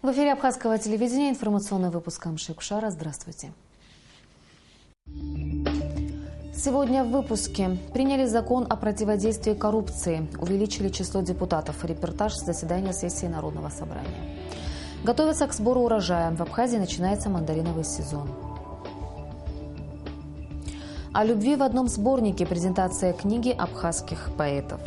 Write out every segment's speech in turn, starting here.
В эфире Абхазского телевидения информационный выпуск Амши Кушара. Здравствуйте. Сегодня в выпуске. Приняли закон о противодействии коррупции. Увеличили число депутатов. Репортаж с заседания сессии Народного собрания. Готовятся к сбору урожая. В Абхазии начинается мандариновый сезон. О любви в одном сборнике. Презентация книги абхазских поэтов.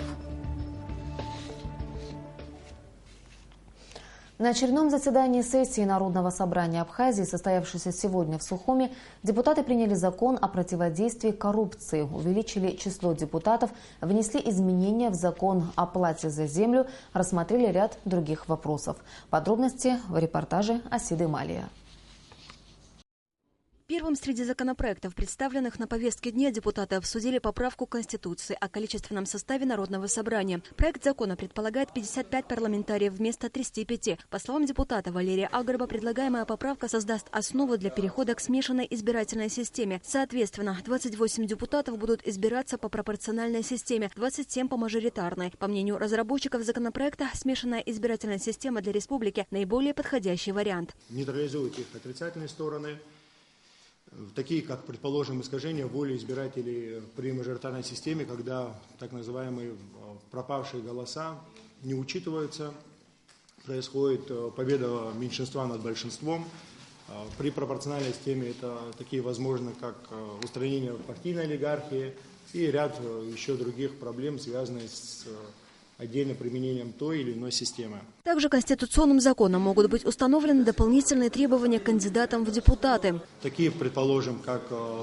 На очередном заседании сессии Народного собрания Абхазии, состоявшейся сегодня в Сухуми, депутаты приняли закон о противодействии коррупции, увеличили число депутатов, внесли изменения в закон о плате за землю, рассмотрели ряд других вопросов. Подробности в репортаже Асиды Малия. Первым среди законопроектов, представленных на повестке дня, депутаты обсудили поправку Конституции о количественном составе Народного собрания. Проект закона предполагает 55 парламентариев вместо 35. По словам депутата Валерия Агарба, предлагаемая поправка создаст основу для перехода к смешанной избирательной системе. Соответственно, 28 депутатов будут избираться по пропорциональной системе, 27 по мажоритарной. По мнению разработчиков законопроекта, смешанная избирательная система для республики – наиболее подходящий вариант. Нейтрализует их отрицательные стороны, такие как, предположим, искажение воли избирателей при мажоритарной системе, когда так называемые пропавшие голоса не учитываются, происходит победа меньшинства над большинством. При пропорциональной системе это такие возможны, как устранение партийной олигархии и ряд еще других проблем, связанных с отдельным применением той или иной системы. Также конституционным законом могут быть установлены дополнительные требования к кандидатам в депутаты. Такие, предположим, как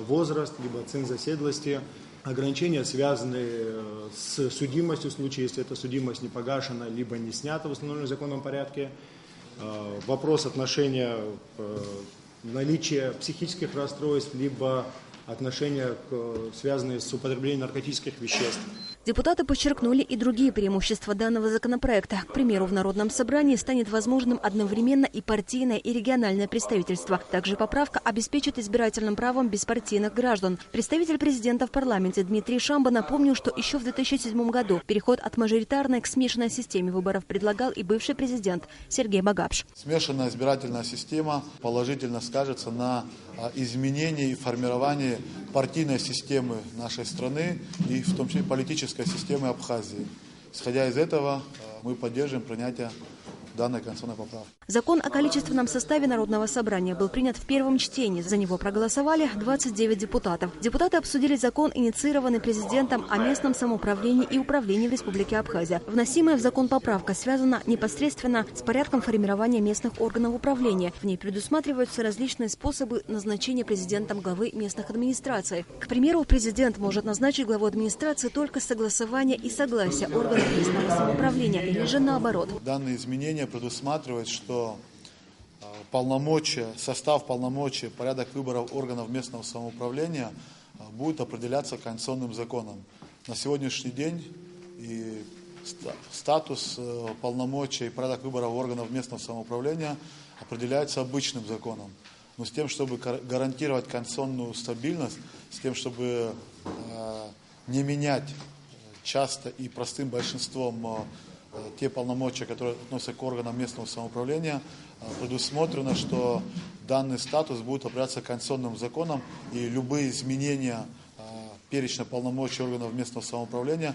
возраст, либо ценз заседлости, ограничения, связанные с судимостью в случае, если эта судимость не погашена, либо не снята в установленном законном порядке. Вопрос отношения наличия психических расстройств, либо отношения, связанные с употреблением наркотических веществ. Депутаты подчеркнули и другие преимущества данного законопроекта. К примеру, в Народном собрании станет возможным одновременно и партийное, и региональное представительство. Также поправка обеспечит избирательным правом беспартийных граждан. Представитель президента в парламенте Дмитрий Шамба напомнил, что еще в 2007 году переход от мажоритарной к смешанной системе выборов предлагал и бывший президент Сергей Багапш. Смешанная избирательная система положительно скажется на изменении и формировании партийной системы нашей страны и в том числе политической системы Абхазии. Исходя из этого, мы поддерживаем принятие данной конституционной поправки. Закон о количественном составе Народного собрания был принят в первом чтении. За него проголосовали 29 депутатов. Депутаты обсудили закон, инициированный президентом, о местном самоуправлении и управлении в Республике Абхазия. Вносимая в закон поправка связана непосредственно с порядком формирования местных органов управления. В ней предусматриваются различные способы назначения президентом главы местных администраций. К примеру, президент может назначить главу администрации только с согласования и согласия органов местного самоуправления, или же наоборот. Данные изменения предусматривает, что полномочия, состав полномочий, порядок выборов органов местного самоуправления будет определяться конституционным законом. На сегодняшний день и статус полномочий и порядок выборов органов местного самоуправления определяется обычным законом. Но с тем, чтобы гарантировать конституционную стабильность, с тем, чтобы не менять часто и простым большинством те полномочия, которые относятся к органам местного самоуправления, предусмотрено, что данный статус будет определяться конституционным законом, и любые изменения перечня полномочий органов местного самоуправления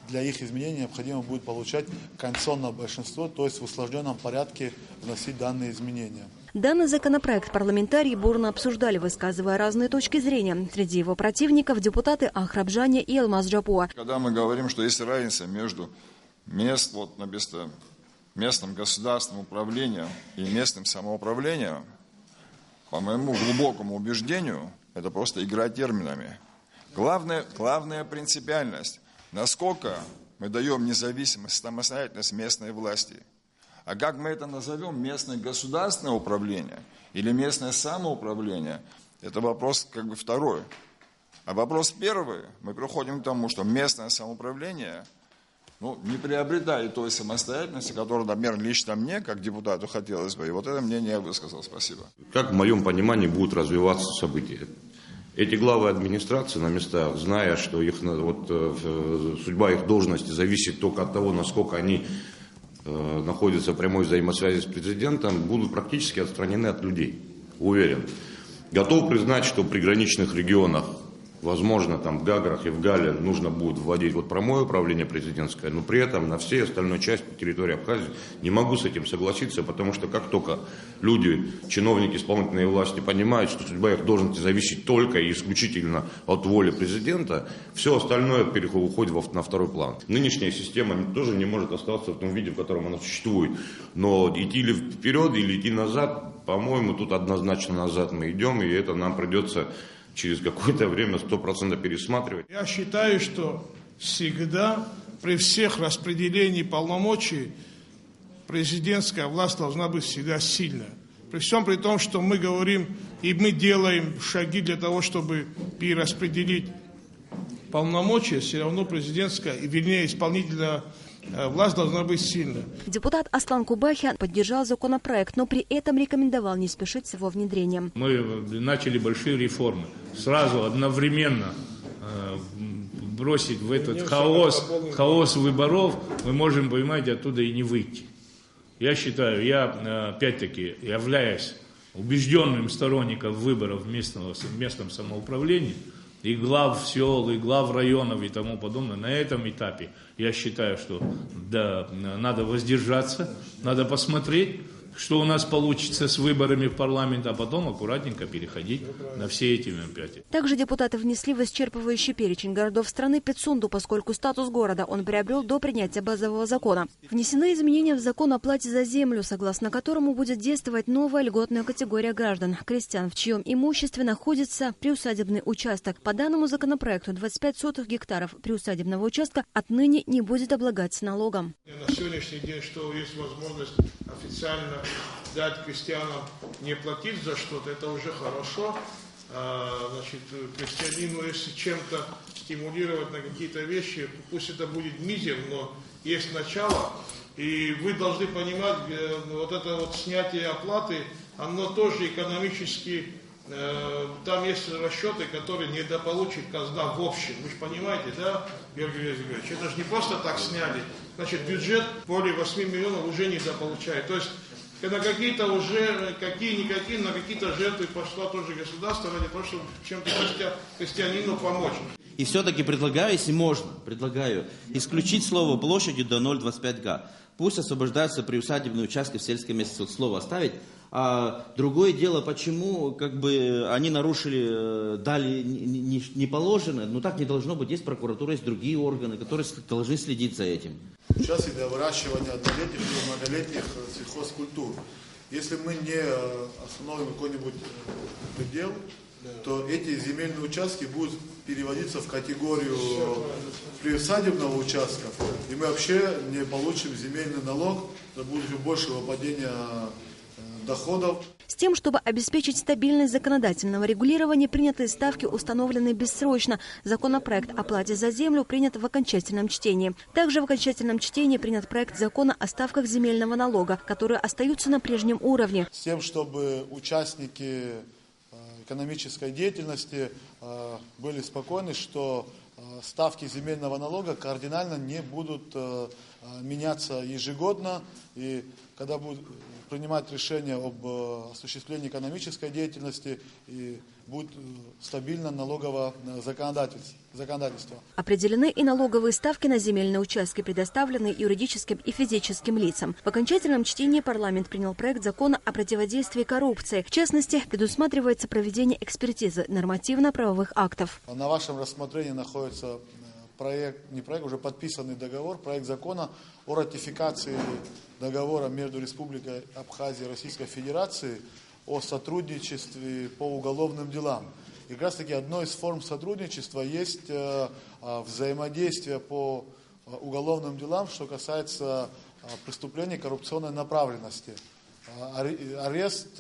для их изменения необходимо будет получать конституционное большинство, то есть в усложненном порядке вносить данные изменения. Данный законопроект парламентарии бурно обсуждали, высказывая разные точки зрения. Среди его противников депутаты Ахрабжане и Алмаз Джапуа. Когда мы говорим, что есть разница между местным государственным управлением и местным самоуправлением, по моему глубокому убеждению, это просто игра терминами. Главная принципиальность, насколько мы даем независимость, самостоятельность местной власти. А как мы это назовем, местное государственное управление или местное самоуправление, это вопрос второй. А вопрос первый, мы приходим к тому, что местное самоуправление не приобретает той самостоятельности, которую, например, лично мне, как депутату, хотелось бы. И вот это мнение я высказал. Спасибо. Как в моем понимании будут развиваться события? Эти главы администрации на местах, зная, что судьба их должности зависит только от того, насколько они находятся в прямой взаимосвязи с президентом, будут практически отстранены от людей, уверен. Готов признать, что в приграничных регионах, возможно, там в Гаграх и в Гале нужно будет вводить вот прямое управление президентское, но при этом на всей остальной части территории Абхазии не могу с этим согласиться, потому что как только люди, чиновники исполнительной власти понимают, что судьба их должности зависит только и исключительно от воли президента, все остальное уходит на второй план. Нынешняя система тоже не может остаться в том виде, в котором она существует, но идти ли вперед или идти назад, по-моему, тут однозначно назад мы идем, и это нам придется через какое-то время 100% пересматривать. Я считаю, что всегда при всех распределении полномочий президентская власть должна быть всегда сильная. При всем при том, что мы говорим и мы делаем шаги для того, чтобы перераспределить полномочия, все равно президентская, вернее, исполнительная власть должна быть сильной. Депутат Аслан Кубахян поддержал законопроект, но при этом рекомендовал не спешить с его внедрением. Мы начали большие реформы. Сразу, одновременно бросить в этот хаос выборов, мы можем, понимаете, оттуда и не выйти. Я считаю, я опять-таки являюсь убежденным сторонником выборов в местном самоуправлении, и глав сел, и глав районов и тому подобное. На этом этапе я считаю, что да, надо воздержаться, надо посмотреть, что у нас получится с выборами в парламент, а потом аккуратненько переходить на все эти мероприятия. Также депутаты внесли в исчерпывающий перечень городов страны Пицунду, поскольку статус города он приобрел до принятия базового закона. Внесены изменения в закон о плате за землю, согласно которому будет действовать новая льготная категория граждан – крестьян, в чьем имуществе находится приусадебный участок. По данному законопроекту 25 сотых гектаров приусадебного участка отныне не будет облагаться налогом. На сегодняшний день, что есть возможность официально дать крестьянам не платить за что-то, это уже хорошо. Значит, крестьянину, если чем-то стимулировать на какие-то вещи, пусть это будет мизер, но есть начало. И вы должны понимать, вот это вот снятие оплаты, оно тоже экономически, там есть расчеты, которые недополучит казна в общем. Вы же понимаете, да, Георгий Георгиевич? Это же не просто так сняли. Значит, бюджет более 8 миллионов уже недополучает. То есть на какие-то уже, какие-никакие, на какие-то жертвы пошла тоже государство ради того, чтобы чем-то крестьянину помочь. И все-таки предлагаю, если можно, исключить слово площадью до 0,25 га. Пусть освобождаются приусадебные участки в сельской местности. Вот слово оставить. А другое дело, почему они нарушили, дали не положено, но так не должно быть. Есть прокуратура, есть другие органы, которые должны следить за этим. Участки для выращивания однолетних и многолетних сельхозкультур. Если мы не остановим какой-нибудь предел, то эти земельные участки будут переводиться в категорию приусадебного участка, и мы вообще не получим земельный налог, это будет еще больше выпадения доходов. С тем, чтобы обеспечить стабильность законодательного регулирования, принятые ставки установлены бессрочно. Законопроект о плате за землю принят в окончательном чтении. Также в окончательном чтении принят проект закона о ставках земельного налога, которые остаются на прежнем уровне. С тем, чтобы участники экономической деятельности были спокойны, что ставки земельного налога кардинально не будут меняться ежегодно, и когда будут принимать решение об осуществлении экономической деятельности, и будет стабильно налоговое законодательство. Определены и налоговые ставки на земельные участки, предоставленные юридическим и физическим лицам. В окончательном чтении парламент принял проект закона о противодействии коррупции. В частности, предусматривается проведение экспертизы нормативно-правовых актов. На вашем рассмотрении находится уже подписанный договор, проект закона о ратификации договора между Республикой Абхазия и Российской Федерацией о сотрудничестве по уголовным делам. И как раз таки одной из форм сотрудничества есть взаимодействие по уголовным делам, что касается преступлений коррупционной направленности. Арест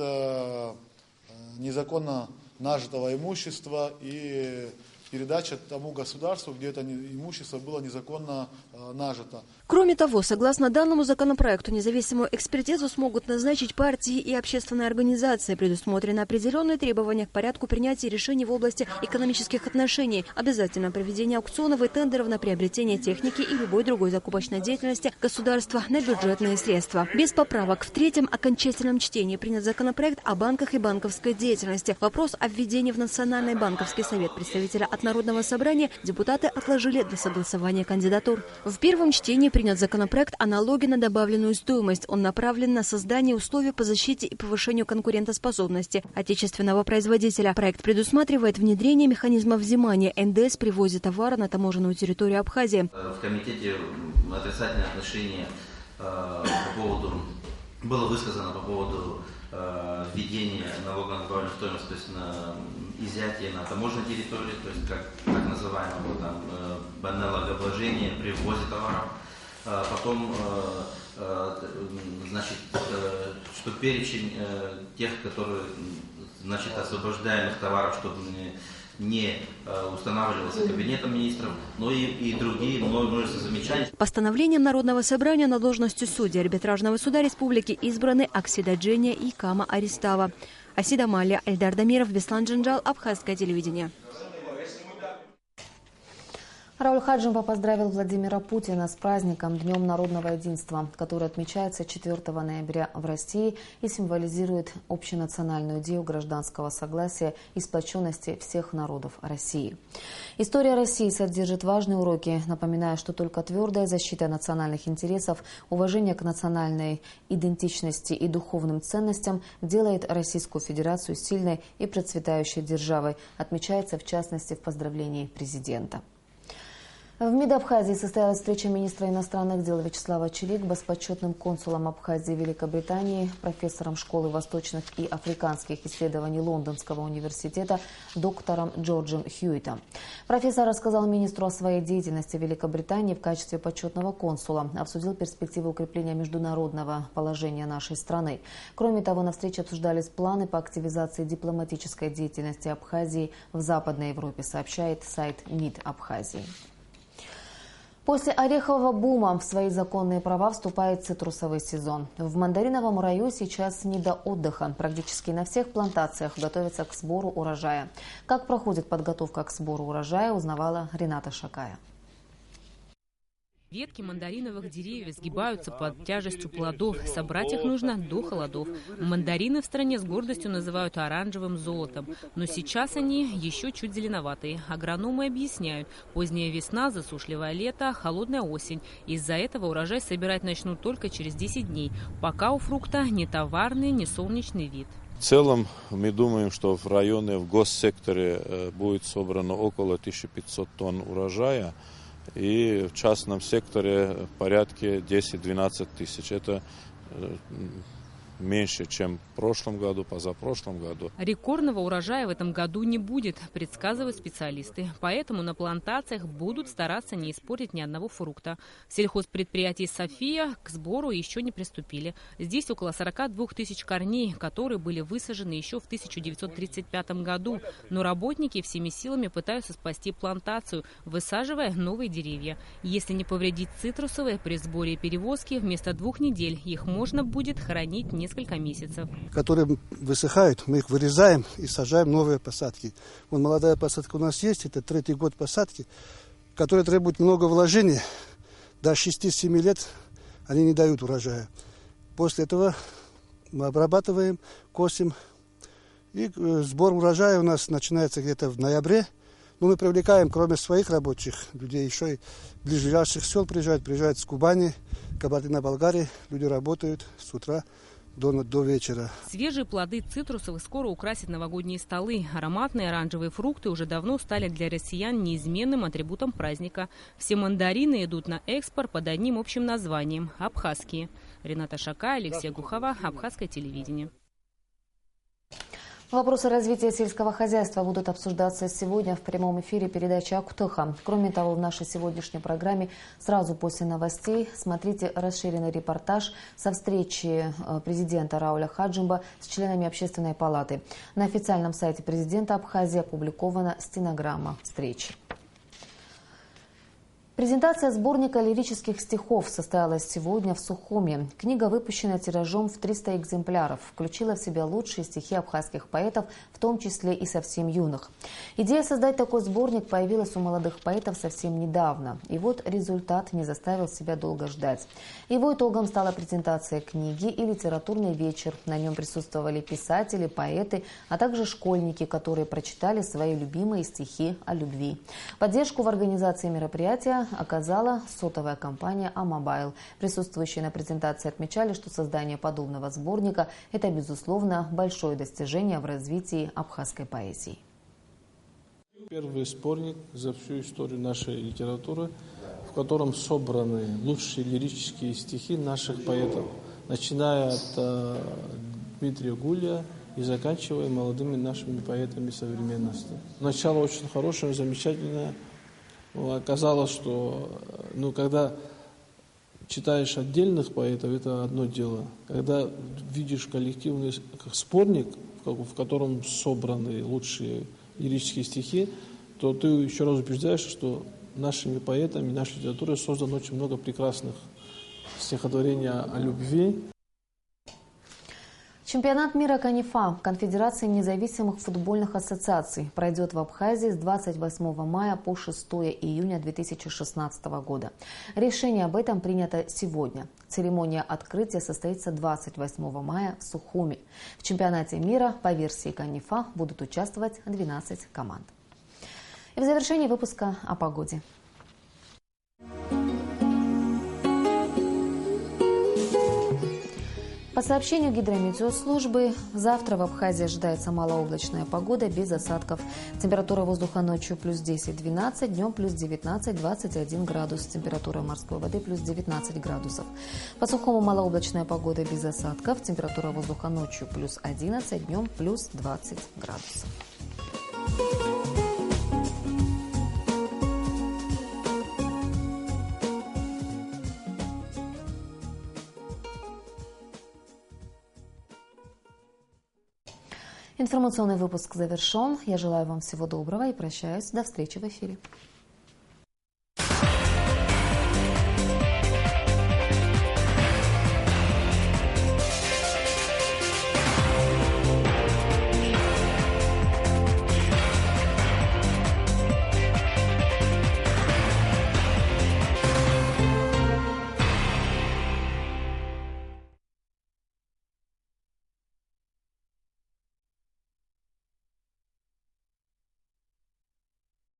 незаконно нажитого имущества и передача тому государству, где это имущество было незаконно нажито. Кроме того, согласно данному законопроекту, независимую экспертизу смогут назначить партии и общественные организации. Предусмотрены определенные требования к порядку принятия решений в области экономических отношений, обязательно проведение аукционов и тендеров на приобретение техники и любой другой закупочной деятельности государства на бюджетные средства. Без поправок в третьем окончательном чтении принят законопроект о банках и банковской деятельности. Вопрос о введении в Национальный банковский совет представителя от Народного собрания депутаты отложили для согласования кандидатур. В первом чтении принят законопроект о налоге на добавленную стоимость. Он направлен на создание условий по защите и повышению конкурентоспособности отечественного производителя. Проект предусматривает внедрение механизма взимания НДС при ввозе товара на таможенную территорию Абхазии. В комитете отрицательное отношение было высказано по поводу введения налога на добавленную стоимость, то есть на изъятие на таможенной территории, то есть как так называемого налогообложения при ввозе товаров. Потом, значит, что перечень тех, которые, значит, освобождаемых товаров, чтобы не устанавливался Кабинетом министров, но и другие множество замечаний. Постановлением Народного собрания на должности судьи арбитражного суда республики избраны Аксида Джения и Кама Аристава. Асида Малия, Эльдар Дамиров, Беслан Джинджал, Абхазское телевидение. Рауль Хаджимова поздравил Владимира Путина с праздником Днем народного единства, который отмечается 4 ноября в России и символизирует общенациональную идею гражданского согласия и сплоченности всех народов России. История России содержит важные уроки, напоминая, что только твердая защита национальных интересов, уважение к национальной идентичности и духовным ценностям делает Российскую Федерацию сильной и процветающей державой, отмечается в частности в поздравлении президента. В МИД Абхазии состоялась встреча министра иностранных дел Вячеслава Чиликба с почетным консулом Абхазии в Великобритании, профессором Школы восточных и африканских исследований Лондонского университета доктором Джорджем Хьюитом. Профессор рассказал министру о своей деятельности в Великобритании в качестве почетного консула, обсудил перспективы укрепления международного положения нашей страны. Кроме того, на встрече обсуждались планы по активизации дипломатической деятельности Абхазии в Западной Европе, сообщает сайт МИД Абхазии. После орехового бума в свои законные права вступает цитрусовый сезон. В мандариновом раю сейчас не до отдыха. Практически на всех плантациях готовятся к сбору урожая. Как проходит подготовка к сбору урожая, узнавала Рената Шакая. Ветки мандариновых деревьев сгибаются под тяжестью плодов. Собрать их нужно до холодов. Мандарины в стране с гордостью называют оранжевым золотом. Но сейчас они еще чуть зеленоватые. Агрономы объясняют, поздняя весна, засушливое лето, холодная осень. Из-за этого урожай собирать начнут только через 10 дней. Пока у фрукта не товарный, не солнечный вид. В целом мы думаем, что в районе, в госсекторе будет собрано около 1500 тонн урожая. И в частном секторе в порядке 10-12 тысяч. Это меньше, чем в прошлом году, позапрошлом году. Рекордного урожая в этом году не будет, предсказывают специалисты. Поэтому на плантациях будут стараться не испортить ни одного фрукта. Сельхозпредприятие «София» к сбору еще не приступили. Здесь около 42 тысяч корней, которые были высажены еще в 1935 году. Но работники всеми силами пытаются спасти плантацию, высаживая новые деревья. Если не повредить цитрусовые, при сборе и перевозке вместо 2 недель их можно будет хранить несколько месяцев. Которые высыхают, мы их вырезаем и сажаем новые посадки. Вот молодая посадка у нас есть, это 3-й год посадки, которые требуют много вложений. До 6-7 лет они не дают урожая. После этого мы обрабатываем, косим. И сбор урожая у нас начинается где-то в ноябре. Но мы привлекаем, кроме своих рабочих людей, еще и ближайших сел приезжают с Кубани, Кабардино-Балкарии. Люди работают с утра до вечера. Свежие плоды цитрусовых скоро украсят новогодние столы. Ароматные оранжевые фрукты уже давно стали для россиян неизменным атрибутом праздника. Все мандарины идут на экспорт под одним общим названием – абхазские. Рената Шакая, Алексей Гухова, Абхазское телевидение. Вопросы развития сельского хозяйства будут обсуждаться сегодня в прямом эфире передачи «Актыха». Кроме того, в нашей сегодняшней программе сразу после новостей смотрите расширенный репортаж со встречи президента Рауля Хаджимба с членами Общественной палаты. На официальном сайте президента Абхазии опубликована стенограмма встречи. Презентация сборника лирических стихов состоялась сегодня в Сухуми. Книга, выпущенная тиражом в 300 экземпляров, включила в себя лучшие стихи абхазских поэтов, в том числе и совсем юных. Идея создать такой сборник появилась у молодых поэтов совсем недавно. И вот результат не заставил себя долго ждать. Его итогом стала презентация книги и литературный вечер. На нем присутствовали писатели, поэты, а также школьники, которые прочитали свои любимые стихи о любви. Поддержку в организации мероприятия оказала сотовая компания «Амобайл». Присутствующие на презентации отмечали, что создание подобного сборника – это, безусловно, большое достижение в развитии абхазской поэзии. Первый сборник за всю историю нашей литературы, в котором собраны лучшие лирические стихи наших поэтов, начиная от Дмитрия Гулия и заканчивая молодыми нашими поэтами современности. Начало очень хорошее, замечательное. Оказалось, что когда читаешь отдельных поэтов, это одно дело. Когда видишь коллективный сборник, в котором собраны лучшие лирические стихи, то ты еще раз убеждаешься, что нашими поэтами, нашей литературой создано очень много прекрасных стихотворений о любви. Чемпионат мира КАНИФА Конфедерации независимых футбольных ассоциаций пройдет в Абхазии с 28 мая по 6 июня 2016 года. Решение об этом принято сегодня. Церемония открытия состоится 28 мая в Сухуми. В чемпионате мира по версии КАНИФА будут участвовать 12 команд. И в завершении выпуска о погоде. По сообщению гидрометеослужбы, завтра в Абхазии ожидается малооблачная погода без осадков. Температура воздуха ночью плюс 10-12, днем плюс 19-21 градус. Температура морской воды плюс 19 градусов. По Сухому малооблачная погода без осадков. Температура воздуха ночью плюс 11, днем плюс 20 градусов. Информационный выпуск завершен. Я желаю вам всего доброго и прощаюсь. До встречи в эфире.